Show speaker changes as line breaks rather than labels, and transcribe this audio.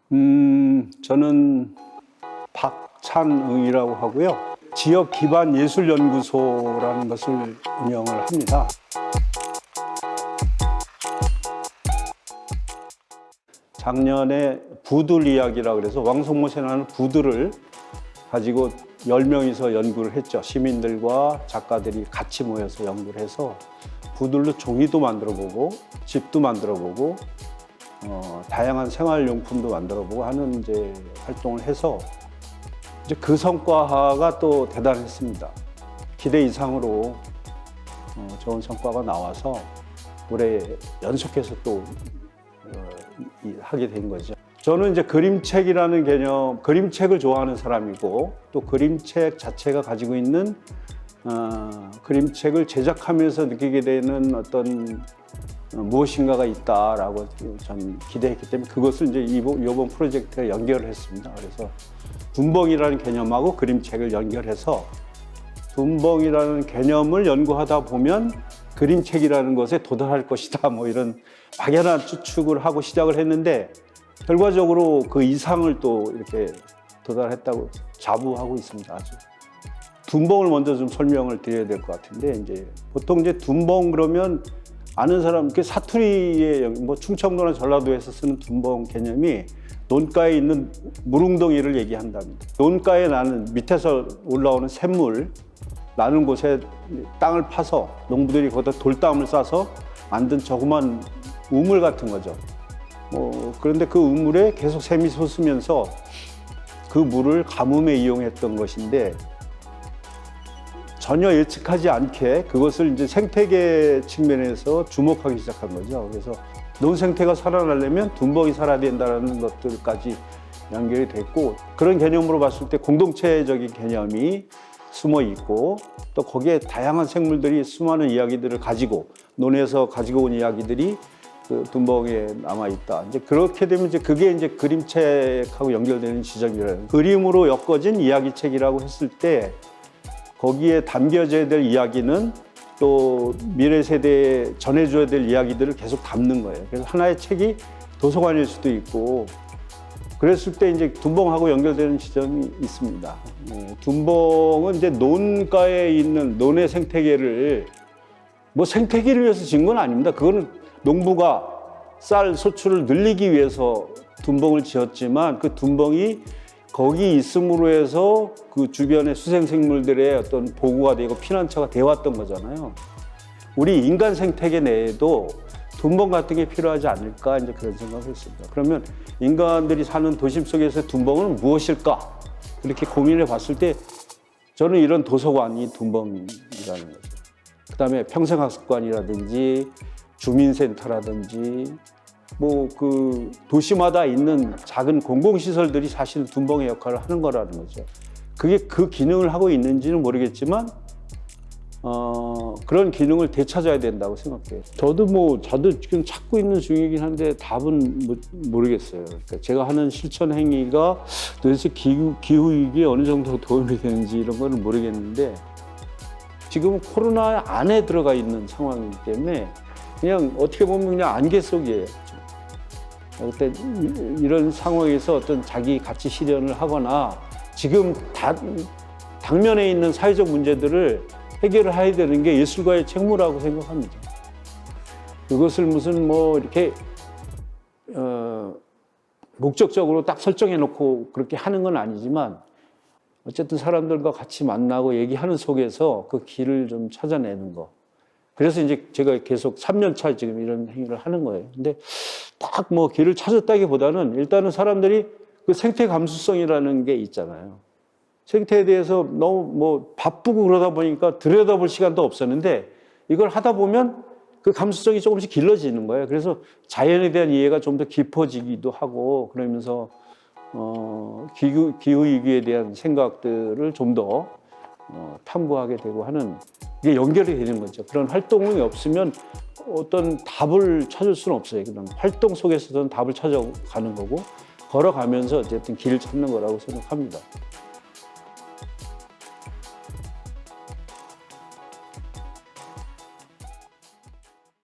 저는 박찬응이라고 하고요. 지역 기반 예술연구소라는 것을 운영을 합니다. 작년에 부들 이야기라고 그래서 왕송못에 나오는 부들을 가지고 10명이서 연구를 했죠. 시민들과 작가들이 같이 모여서 연구를 해서 부들로 종이도 만들어보고 집도 만들어보고 다양한 생활용품도 만들어보고 하는 이제 활동을 해서 이제 그 성과가 또 대단했습니다. 기대 이상으로 좋은 성과가 나와서 올해 연속해서 또 하게 된 거죠. 저는 이제 그림책이라는 개념, 그림책을 좋아하는 사람이고 또 그림책 자체가 가지고 있는 그림책을 제작하면서 느끼게 되는 어떤 무엇인가가 있다라고 전 기대했기 때문에 그것을 이제 이번 프로젝트에 연결을 했습니다. 그래서 둔벙이라는 개념하고 그림책을 연결해서 둔벙이라는 개념을 연구하다 보면 그림책이라는 것에 도달할 것이다. 뭐 이런 막연한 추측을 하고 시작을 했는데 결과적으로 그 이상을 또 이렇게 도달했다고 자부하고 있습니다. 아주. 둔벙을 먼저 좀 설명을 드려야 될 것 같은데 이제 보통 이제 둔벙 그러면 아는 사람, 그 사투리에 뭐 충청도나 전라도에서 쓰는 둔벙 개념이 논가에 있는 물웅덩이를 얘기한답니다. 논가에 나는 밑에서 올라오는 샘물 나는 곳에 땅을 파서 농부들이 거기다 돌담을 싸서 만든 조그만 우물 같은 거죠. 그런데 그 우물에 계속 샘이 솟으면서 그 물을 가뭄에 이용했던 것인데 전혀 예측하지 않게 그것을 이제 생태계 측면에서 주목하기 시작한 거죠. 그래서 논 생태가 살아나려면 둔벙이 살아야 된다는 것들까지 연결이 됐고 그런 개념으로 봤을 때 공동체적인 개념이 숨어 있고 또 거기에 다양한 생물들이 수많은 이야기들을 가지고 논에서 가지고 온 이야기들이 그 둔벙에 남아 있다. 이제 그렇게 되면 이제 그게 이제 그림책하고 연결되는 지점이라는 그림으로 엮어진 이야기책이라고 했을 때 거기에 담겨져야 될 이야기는 또 미래 세대에 전해줘야 될 이야기들을 계속 담는 거예요. 그래서 하나의 책이 도서관일 수도 있고 그랬을 때 이제 둔벙하고 연결되는 지점이 있습니다. 둔벙은 이제 논가에 있는 논의 생태계를 뭐 생태계를 위해서 지은 건 아닙니다. 그거는 농부가 쌀 소출을 늘리기 위해서 둔벙을 지었지만 그 둔벙이 거기 있음으로 해서 그 주변의 수생생물들의 어떤 보호가 되고 피난처가 되어왔던 거잖아요. 우리 인간 생태계 내에도 둔벙 같은 게 필요하지 않을까 이제 그런 생각을 했습니다. 그러면 인간들이 사는 도심 속에서 둔벙은 무엇일까? 이렇게 고민해 봤을 때 저는 이런 도서관이 둔벙이라는 거죠. 그다음에 평생학습관이라든지 주민센터라든지 뭐 그 도시마다 있는 작은 공공시설들이 사실 둔벙의 역할을 하는 거라는 거죠. 그게 그 기능을 하고 있는지는 모르겠지만 그런 기능을 되찾아야 된다고 생각해요. 저도 지금 찾고 있는 중이긴 한데 답은 모르겠어요. 그러니까 제가 하는 실천 행위가 도대체 기후 위기에 어느 정도 도움이 되는지 이런 거는 모르겠는데 지금 코로나 안에 들어가 있는 상황이기 때문에 그냥 어떻게 보면 그냥 안개 속이에요. 그때 이런 상황에서 어떤 자기 가치 실현을 하거나 지금 당면에 있는 사회적 문제들을 해결을 해야 되는 게 예술가의 책무라고 생각합니다. 그것을 무슨 뭐 이렇게 목적적으로 딱 설정해 놓고 그렇게 하는 건 아니지만 어쨌든 사람들과 같이 만나고 얘기하는 속에서 그 길을 좀 찾아내는 거. 그래서 이제 제가 계속 3년 차 지금 이런 행위를 하는 거예요. 근데 딱 뭐 길을 찾았다기보다는 일단은 사람들이 그 생태 감수성이라는 게 있잖아요. 생태에 대해서 너무 뭐 바쁘고 그러다 보니까 들여다볼 시간도 없었는데 이걸 하다 보면 그 감수성이 조금씩 길러지는 거예요. 그래서 자연에 대한 이해가 좀 더 깊어지기도 하고 그러면서 기후 위기에 대한 생각들을 좀 더 탐구하게 되고 하는 이게 연결이 되는 거죠. 그런 활동이 없으면 어떤 답을 찾을 수는 없어요. 그냥 활동 속에서는 답을 찾아가는 거고 걸어가면서 어쨌든 길을 찾는 거라고 생각합니다.